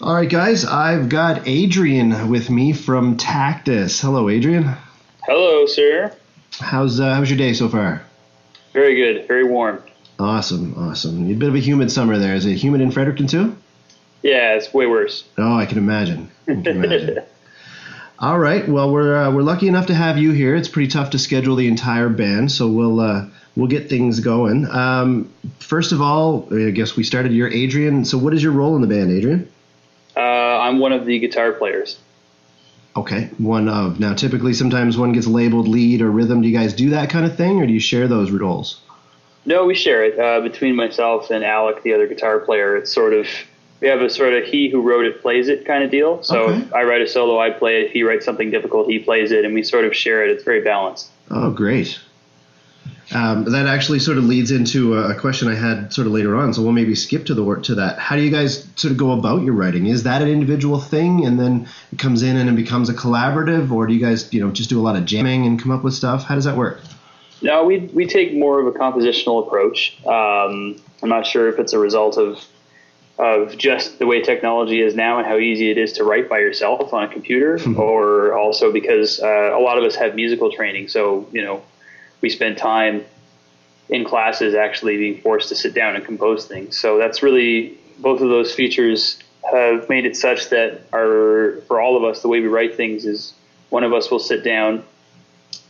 All right, guys, I've got Adrian with me from Tactus. Hello, Adrian. Hello, sir. How's your day so far? Very good. Very warm. Awesome. A bit of a humid summer there. Is it humid in Fredericton too? Yeah, it's way worse. Oh, I can imagine. All right. Well, we're lucky enough to have you here. It's pretty tough to schedule the entire band, so we'll get things going. First of all, I guess we started. You're Adrian. So, what is your role in the band, Adrian? I'm one of the guitar players. Okay, one of. Now, typically, sometimes one gets labeled lead or rhythm. Do you guys do that kind of thing, or do you share those roles? No, we share it between myself and Alec, the other guitar player. It's sort of, we have a sort of he who wrote it plays it kind of deal. So Okay. if I write a solo, I play it. If he writes something difficult, he plays it, and we sort of share it. It's very balanced. Oh, great. That actually sort of leads into a question I had sort of later on, so we'll maybe skip to that. How do you guys sort of go about your writing? Is that an individual thing, and then it comes in and it becomes a collaborative, or do you guys, just do a lot of jamming and come up with stuff? How does that work? No, we take more of a compositional approach. I'm not sure if it's a result of just the way technology is now and how easy it is to write by yourself on a computer, or also because a lot of us have musical training. So, we spend time in classes actually being forced to sit down and compose things. So that's really, both of those features have made it such that for all of us, the way we write things is one of us will sit down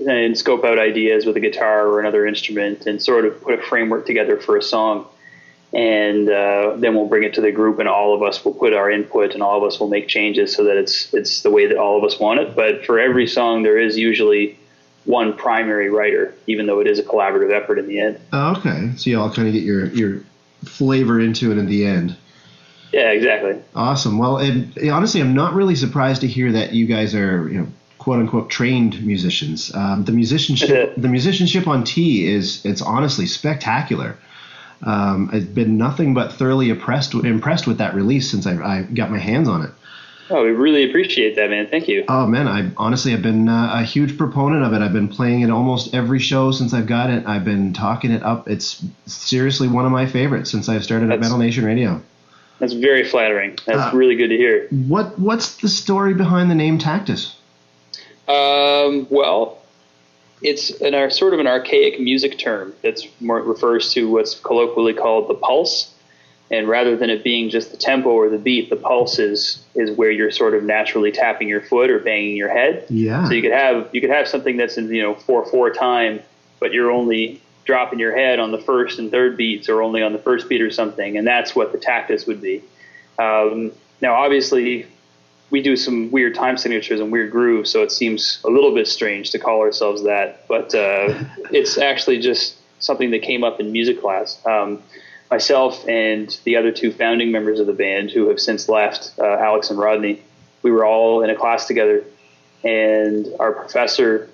and scope out ideas with a guitar or another instrument and sort of put a framework together for a song. And then we'll bring it to the group, and all of us will put our input, and all of us will make changes so that it's the way that all of us want it. But for every song, there is usually one primary writer, even though it is a collaborative effort in the end. Oh, okay. So you all kind of get your flavor into it in the end. Yeah, exactly. Awesome. Well, honestly, I'm not really surprised to hear that you guys are, quote unquote, trained musicians. The musicianship on T it's honestly spectacular. I've been nothing but thoroughly impressed with that release since I got my hands on it. Oh, we really appreciate that, man. Thank you. Oh, man, I've been a huge proponent of it. I've been playing it almost every show since I've got it. I've been talking it up. It's seriously one of my favorites since I've started at Metal Nation Radio. That's very flattering. That's really good to hear. What's the story behind the name Tactus? Well, it's sort of an archaic music term that refers to what's colloquially called the pulse. And rather than it being just the tempo or the beat, the pulse is where you're sort of naturally tapping your foot or banging your head. Yeah. So you could have something that's in 4/4 time, but you're only dropping your head on the first and third beats, or only on the first beat or something, and that's what the Tactus would be. Now, obviously, we do some weird time signatures and weird grooves, so it seems a little bit strange to call ourselves that, but it's actually just something that came up in music class. Myself and the other two founding members of the band, who have since left, Alex and Rodney, we were all in a class together, and our professor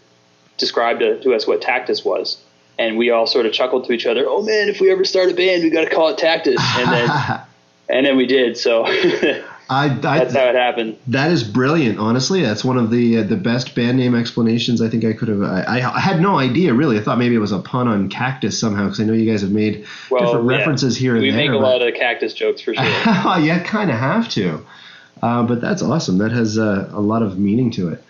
described to us what Tactus was. And we all sort of chuckled to each other, "Oh man, if we ever start a band, we got to call it Tactus." And then we did. So that's how it happened. That is brilliant. Honestly, that's one of the best band name explanations I think I could have. I had no idea really. I thought maybe it was a pun on cactus somehow, because I know you guys have made different references here and there. We make a lot of cactus jokes for sure. Yeah, kind of have to. But that's awesome. That has a lot of meaning to it.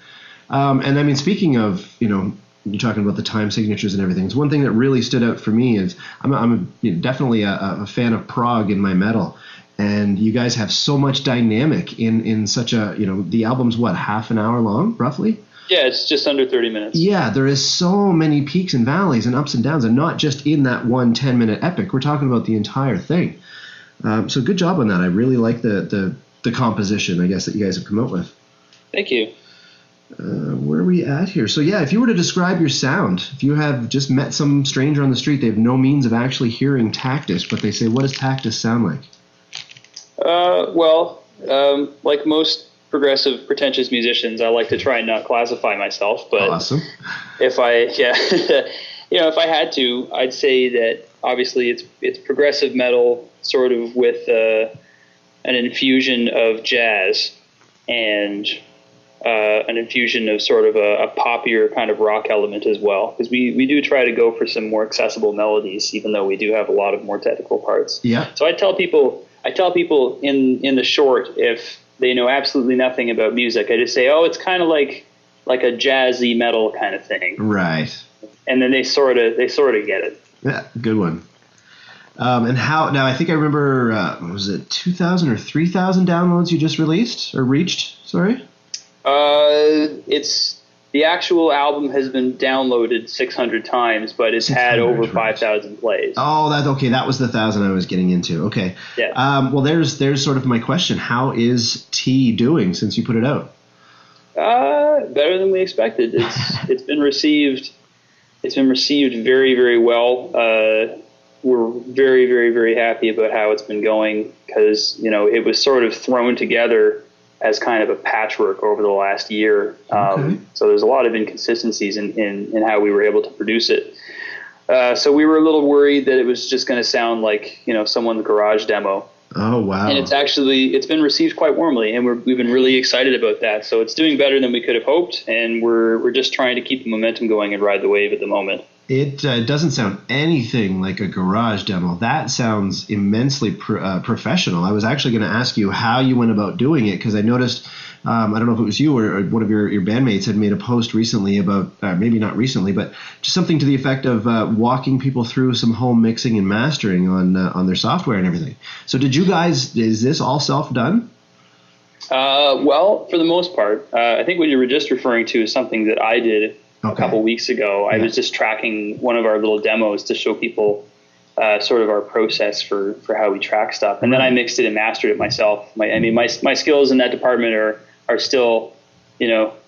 And I mean, speaking of, you're talking about the time signatures and everything. It's one thing that really stood out for me is I'm definitely a fan of prog in my metal. And you guys have so much dynamic in such a, the album's half an hour long, roughly? Yeah, it's just under 30 minutes. Yeah, there is so many peaks and valleys and ups and downs, and not just in that 1 10-minute epic. We're talking about the entire thing. So good job on that. I really like the composition, I guess, that you guys have come up with. Thank you. Where are we at here? So yeah, if you were to describe your sound, if you have just met some stranger on the street, they have no means of actually hearing Tactus, but they say, what does Tactus sound like? Like most progressive, pretentious musicians, I like to try and not classify myself. But awesome. If I had to, I'd say that obviously it's progressive metal, sort of with an infusion of jazz and an infusion of sort of a poppier kind of rock element as well, because we do try to go for some more accessible melodies, even though we do have a lot of more technical parts. Yeah. So I tell people, I tell people in the short, if they know absolutely nothing about music, I just say, oh, it's kind of like a jazzy metal kind of thing. Right. And then they sort of get it. Yeah, good one. And how, now I think I remember, was it 2,000 or 3,000 downloads you just released or reached? Sorry. It's the actual album has been downloaded 600 times, but it's had over 5,000 plays. Oh, that's okay. That was the 1,000 I was getting into. Okay. Yeah. Well, there's sort of my question. How is T doing since you put it out? Better than we expected. It's been received. It's been received very, very well. We're very, very, very happy about how it's been going because, it was sort of thrown together as kind of a patchwork over the last year. Okay. So there's a lot of inconsistencies in how we were able to produce it. So we were a little worried that it was just going to sound like, someone's garage demo. Oh, wow. And it's been received quite warmly, and we've been really excited about that. So it's doing better than we could have hoped, and we're just trying to keep the momentum going and ride the wave at the moment. It doesn't sound anything like a garage demo. That sounds immensely professional. I was actually going to ask you how you went about doing it because I noticed, I don't know if it was you or one of your bandmates had made a post recently about, maybe not recently, but just something to the effect of walking people through some home mixing and mastering on their software and everything. So did you guys, is this all self-done? Well, for the most part. I think what you were just referring to is something that I did a couple weeks ago. I was just tracking one of our little demos to show people sort of our process for how we track stuff. And then I mixed it and mastered it myself. My skills in that department are still,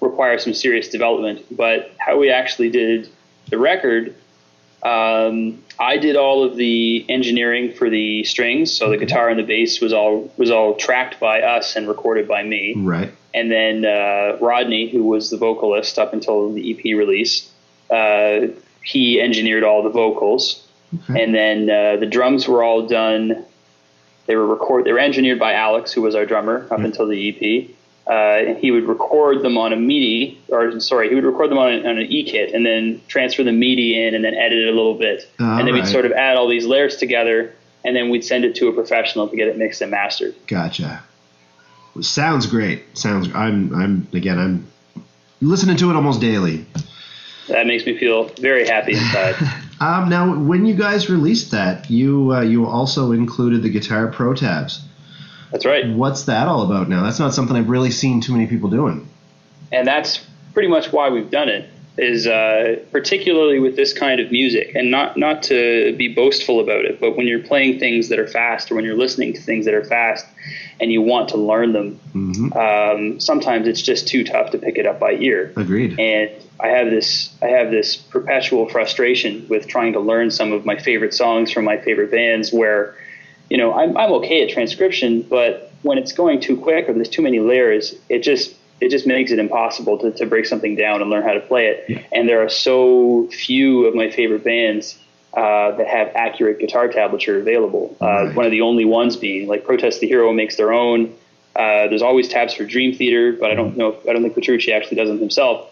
require some serious development. But how we actually did the record, I did all of the engineering for the strings. So the guitar and the bass was all tracked by us and recorded by me. Right. And then Rodney, who was the vocalist up until the EP release, he engineered all the vocals. Okay. And then the drums were all done. They were engineered by Alex, who was our drummer up until the EP. And he would record them on a MIDI, he would record them on an E-kit and then transfer the MIDI in and then edit it a little bit. And then we'd sort of add all these layers together, and then we'd send it to a professional to get it mixed and mastered. Gotcha. Sounds great. I'm listening to it almost daily. That makes me feel very happy inside. Now, when you guys released that, you also included the Guitar Pro tabs. That's right. What's that all about now? That's not something I've really seen too many people doing. And that's pretty much why we've done it, is particularly with this kind of music, and not to be boastful about it, but when you're playing things that are fast or when you're listening to things that are fast and you want to learn them, sometimes it's just too tough to pick it up by ear. Agreed. And I have this perpetual frustration with trying to learn some of my favorite songs from my favorite bands where, I'm okay at transcription, but when it's going too quick or there's too many layers, it just makes it impossible to break something down and learn how to play it. Yeah. And there are so few of my favorite bands that have accurate guitar tablature available. Right. One of the only ones being like Protest the Hero makes their own. There's always tabs for Dream Theater, but I don't think Petrucci actually does them himself.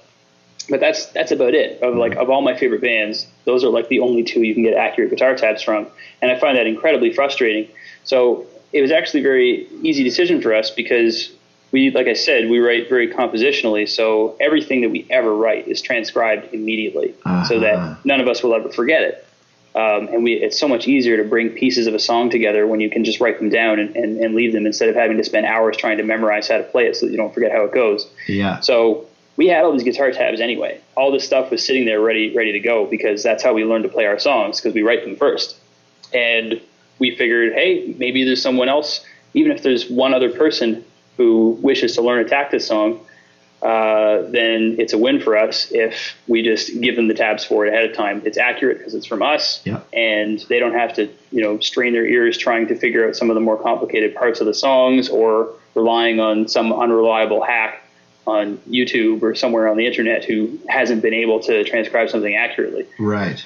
But that's about it. Of all my favorite bands, those are like the only two you can get accurate guitar tabs from, and I find that incredibly frustrating. So it was actually a very easy decision for us because we, like I said, we write very compositionally. So everything that we ever write is transcribed immediately, so that none of us will ever forget it. And it's so much easier to bring pieces of a song together when you can just write them down and leave them instead of having to spend hours trying to memorize how to play it so that you don't forget how it goes. Yeah. So we had all these guitar tabs anyway. All this stuff was sitting there ready to go because that's how we learned to play our songs, because we write them first. And we figured, hey, maybe there's someone else, even if there's one other person who wishes to learn a Tactus song, then it's a win for us if we just give them the tabs for it ahead of time. It's accurate because it's from us, and they don't have to, strain their ears trying to figure out some of the more complicated parts of the songs or relying on some unreliable hack on YouTube or somewhere on the internet who hasn't been able to transcribe something accurately. Right.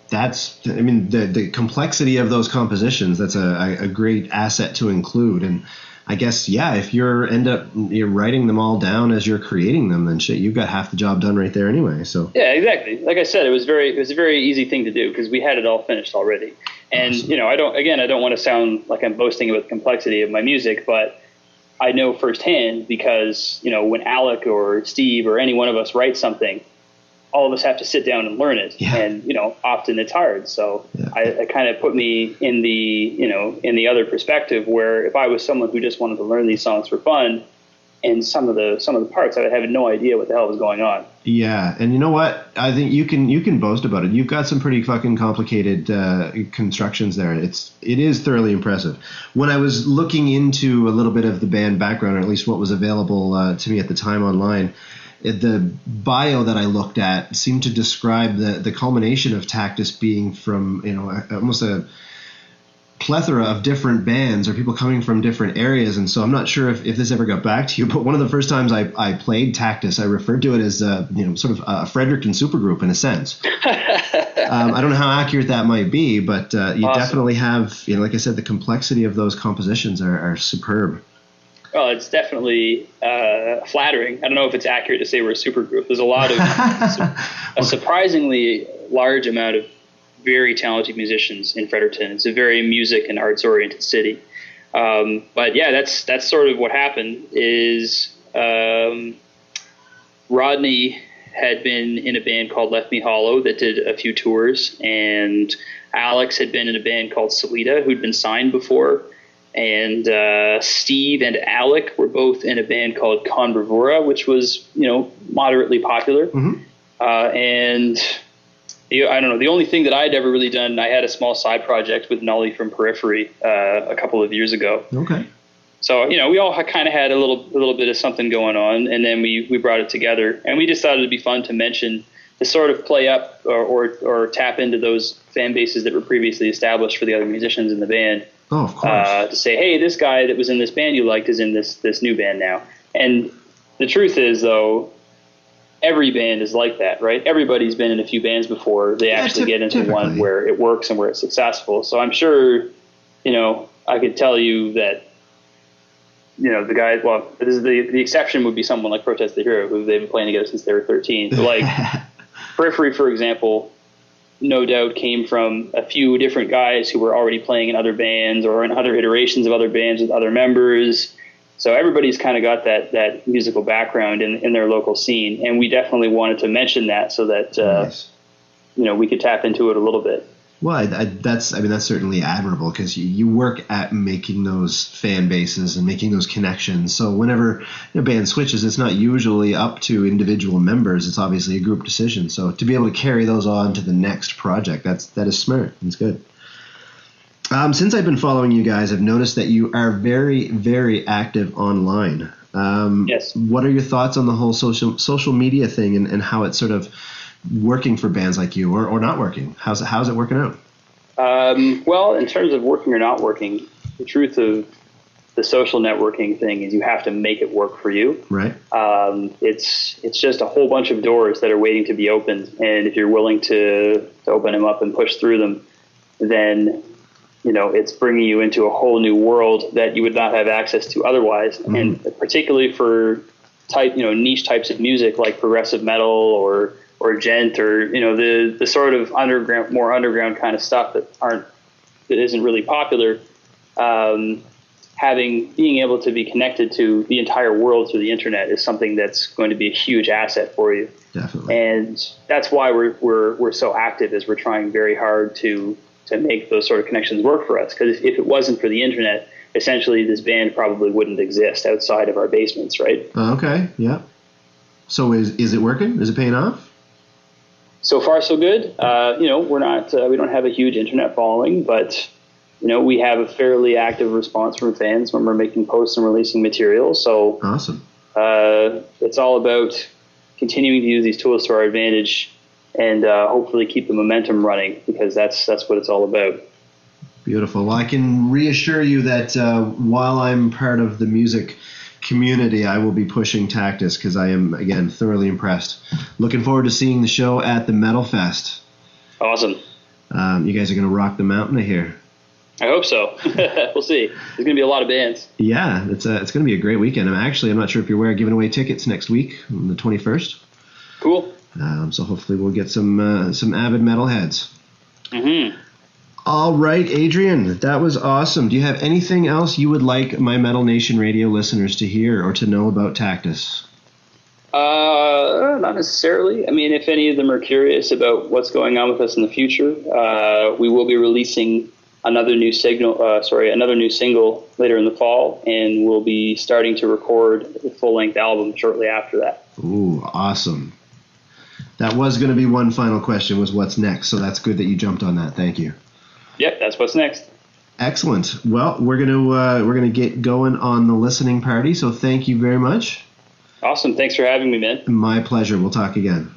The complexity of those compositions, that's a great asset to include. And I guess, yeah, if you're writing them all down as you're creating them, then shit, you've got half the job done right there anyway. So yeah, exactly. Like I said, it was a very easy thing to do because we had it all finished already. And awesome. I don't want to sound like I'm boasting about the complexity of my music, but I know firsthand because when Alec or Steve or any one of us writes something, all of us have to sit down and learn it. Yeah. And, often it's hard. So yeah. I kind of put me in the other perspective where if I was someone who just wanted to learn these songs for fun and some of the parts, I would have no idea what the hell was going on. Yeah. And you know what? I think you can boast about it. You've got some pretty fucking complicated constructions there. It is thoroughly impressive. When I was looking into a little bit of the band background, or at least what was available to me at the time online, the bio that I looked at seemed to describe the culmination of Tactus being from, almost a plethora of different bands or people coming from different areas. And so I'm not sure if this ever got back to you, but one of the first times I played Tactus, I referred to it as, sort of a Fredericton supergroup in a sense. I don't know how accurate that might be, but you awesome. Definitely have, like I said, the complexity of those compositions are superb. Well, it's definitely flattering. I don't know if it's accurate to say we're a supergroup. There's a lot of a surprisingly large amount of very talented musicians in Fredericton. It's a very music and arts oriented city. But yeah, that's sort of what happened. Is Rodney had been in a band called Left Me Hollow that did a few tours, and Alex had been in a band called Salida who'd been signed before. And Steve and Alec were both in a band called Conbravura, which was, moderately popular. Mm-hmm. And I don't know, the only thing that I'd ever really done, I had a small side project with Nolly from Periphery a couple of years ago. Okay. So, we all kind of had a little bit of something going on, and then we brought it together. And we just thought it'd be fun to mention, to sort of play up or tap into those fan bases that were previously established for the other musicians in the band. Oh, of course. To say, hey, this guy that was in this band you liked is in this new band now. And the truth is, though, every band is like that, right? Everybody's been in a few bands before they actually get into one where it works and where it's successful. So I'm sure, I could tell you that, the guys, well, the exception would be someone like Protest the Hero, who they've been playing together since they were 13. But like Periphery, for example, no doubt came from a few different guys who were already playing in other bands or in other iterations of other bands with other members. So everybody's kind of got that musical background in their local scene. And we definitely wanted to mention that so that, nice. We could tap into it a little bit. Well, that's certainly admirable because you work at making those fan bases and making those connections. So whenever a band switches, it's not usually up to individual members. It's obviously a group decision. So to be able to carry those on to the next project, that is smart. It's good. Since I've been following you guys, I've noticed that you are very, very active online. Yes. What are your thoughts on the whole social media thing and how it's sort of working for bands like you or not working? How's it working out? Well, in terms of working or not working, the truth of the social networking thing is you have to make it work for you. Right. It's just a whole bunch of doors that are waiting to be opened. And if you're willing to open them up and push through them, then, it's bringing you into a whole new world that you would not have access to otherwise. Mm-hmm. And particularly for niche types of music like progressive metal or gent or the sort of more underground kind of stuff that isn't really popular, being able to be connected to the entire world through the internet is something that's going to be a huge asset for you. Definitely. And that's why we're so active, is we're trying very hard to make those sort of connections work for us. Because if it wasn't for the internet, essentially this band probably wouldn't exist outside of our basements, right? Okay. Yeah. So is it working? Is it paying off? So far, so good. We're not, we don't have a huge internet following, but, we have a fairly active response from fans when we're making posts and releasing material. So awesome. It's all about continuing to use these tools to our advantage and hopefully keep the momentum running, because that's what it's all about. Beautiful. Well, I can reassure you that while I'm part of the music community, I will be pushing Tactus because I am, again, thoroughly impressed. Looking forward to seeing the show at the Metal Fest. Awesome. You guys are going to rock the mountain, I hear. I hope so. We'll see. There's going to be a lot of bands. Yeah, it's going to be a great weekend. I'm not sure if you're aware, giving away tickets next week on the 21st. Cool. So hopefully we'll get some avid metalheads. Mm-hmm. All right, Adrian, that was awesome. Do you have anything else you would like my Metal Nation Radio listeners to hear or to know about Tactus? Not necessarily. I mean, if any of them are curious about what's going on with us in the future, we will be releasing another new single later in the fall, and we'll be starting to record a full-length album shortly after that. Ooh, awesome. That was going to be one final question, was what's next, so that's good that you jumped on that. Thank you. Yep, that's what's next. Excellent. Well, we're gonna get going on the listening party, so thank you very much. Awesome. Thanks for having me, man. My pleasure. We'll talk again.